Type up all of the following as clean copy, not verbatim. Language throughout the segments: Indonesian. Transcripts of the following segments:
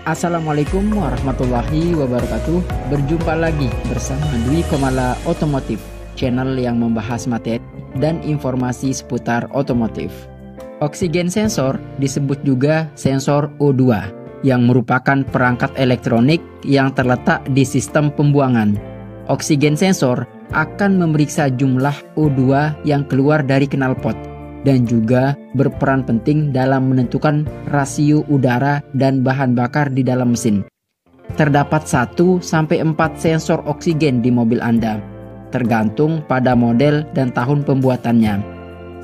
Assalamualaikum warahmatullahi wabarakatuh. Berjumpa lagi bersama Dwi Komala Otomotif, channel yang membahas materi dan informasi seputar otomotif. Oksigen sensor disebut juga sensor O2 yang merupakan perangkat elektronik yang terletak di sistem pembuangan. Oksigen sensor akan memeriksa jumlah O2 yang keluar dari knalpot dan juga berperan penting dalam menentukan rasio udara dan bahan bakar di dalam mesin. Terdapat 1-4 sensor oksigen di mobil Anda, tergantung pada model dan tahun pembuatannya.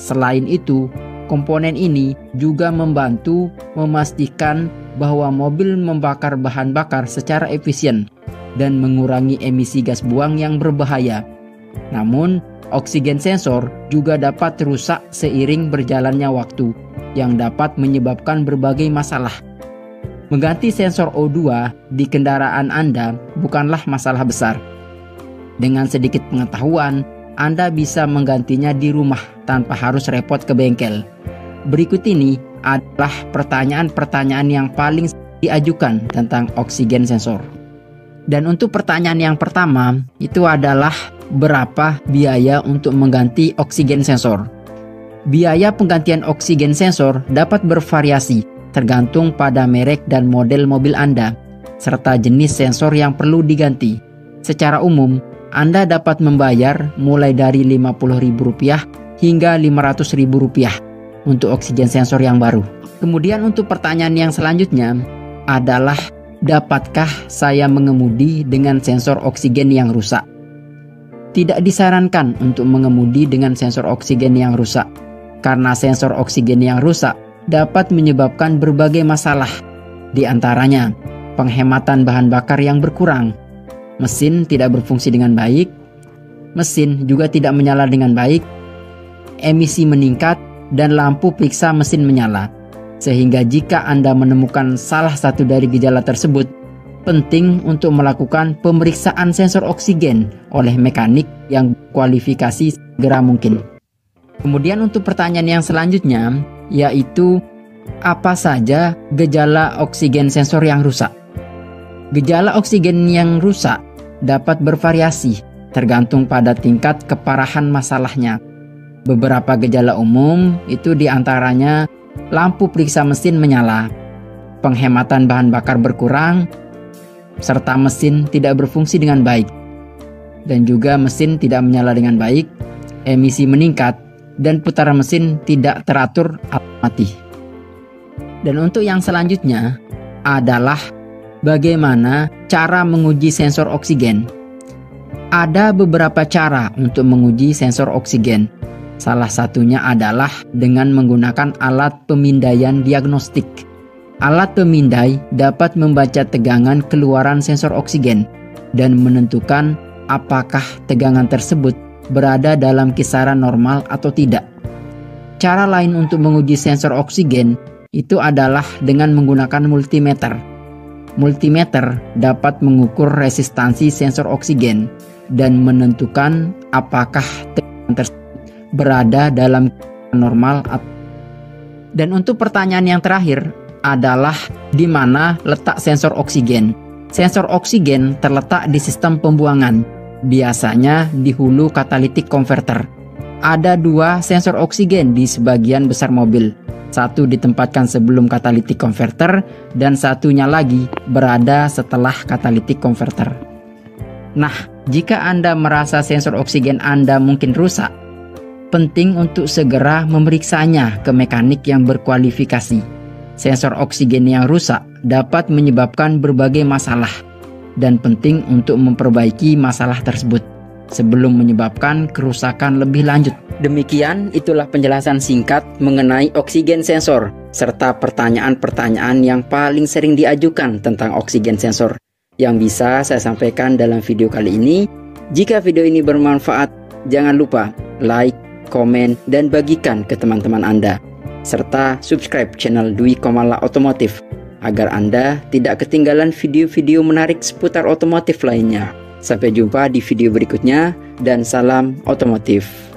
Selain itu, komponen ini juga membantu memastikan bahwa mobil membakar bahan bakar secara efisien dan mengurangi emisi gas buang yang berbahaya. Namun, oksigen sensor juga dapat rusak seiring berjalannya waktu, yang dapat menyebabkan berbagai masalah. Mengganti sensor O2 di kendaraan Anda bukanlah masalah besar. Dengan sedikit pengetahuan, Anda bisa menggantinya di rumah tanpa harus repot ke bengkel. Berikut ini adalah pertanyaan-pertanyaan yang paling diajukan tentang oksigen sensor. Dan untuk pertanyaan yang pertama, itu adalah berapa biaya untuk mengganti oksigen sensor? Biaya penggantian oksigen sensor dapat bervariasi tergantung pada merek dan model mobil Anda, serta jenis sensor yang perlu diganti. Secara umum, Anda dapat membayar mulai dari Rp50.000 hingga Rp500.000 untuk oksigen sensor yang baru. Kemudian untuk pertanyaan yang selanjutnya adalah, dapatkah saya mengemudi dengan sensor oksigen yang rusak? Tidak disarankan untuk mengemudi dengan sensor oksigen yang rusak, karena sensor oksigen yang rusak dapat menyebabkan berbagai masalah. Di antaranya, penghematan bahan bakar yang berkurang, mesin tidak berfungsi dengan baik, mesin juga tidak menyala dengan baik, emisi meningkat, dan lampu periksa mesin menyala. Sehingga jika Anda menemukan salah satu dari gejala tersebut, penting untuk melakukan pemeriksaan sensor oksigen oleh mekanik yang kualifikasi segera mungkin. Kemudian untuk pertanyaan yang selanjutnya, yaitu apa saja gejala oksigen sensor yang rusak? Gejala oksigen yang rusak dapat bervariasi tergantung pada tingkat keparahan masalahnya. Beberapa gejala umum itu diantaranya lampu periksa mesin menyala, penghematan bahan bakar berkurang, serta mesin tidak berfungsi dengan baik, dan juga mesin tidak menyala dengan baik, emisi meningkat, dan putaran mesin tidak teratur atau mati. Dan untuk yang selanjutnya adalah bagaimana cara menguji sensor oksigen. Ada beberapa cara untuk menguji sensor oksigen. Salah satunya adalah dengan menggunakan alat pemindaian diagnostik. Alat pemindai dapat membaca tegangan keluaran sensor oksigen dan menentukan apakah tegangan tersebut berada dalam kisaran normal atau tidak. Cara lain untuk menguji sensor oksigen itu adalah dengan menggunakan multimeter. Multimeter dapat mengukur resistansi sensor oksigen dan menentukan apakah tegangan tersebut berada dalam normal. Dan untuk pertanyaan yang terakhir adalah di mana letak sensor oksigen. Sensor oksigen terletak di sistem pembuangan, biasanya di hulu catalytic converter. Ada 2 sensor oksigen di sebagian besar mobil. Satu ditempatkan sebelum catalytic converter dan satunya lagi berada setelah catalytic converter. Nah, jika Anda merasa sensor oksigen Anda mungkin rusak, penting untuk segera memeriksanya ke mekanik yang berkualifikasi. Sensor oksigen yang rusak dapat menyebabkan berbagai masalah dan penting untuk memperbaiki masalah tersebut sebelum menyebabkan kerusakan lebih lanjut. Demikian itulah penjelasan singkat mengenai oksigen sensor serta pertanyaan-pertanyaan yang paling sering diajukan tentang oksigen sensor yang bisa saya sampaikan dalam video kali ini. Jika video ini bermanfaat, jangan lupa like, komen, dan bagikan ke teman-teman Anda. Serta subscribe channel Dwi Komala Otomotif agar Anda tidak ketinggalan video-video menarik seputar otomotif lainnya. Sampai jumpa di video berikutnya dan salam otomotif.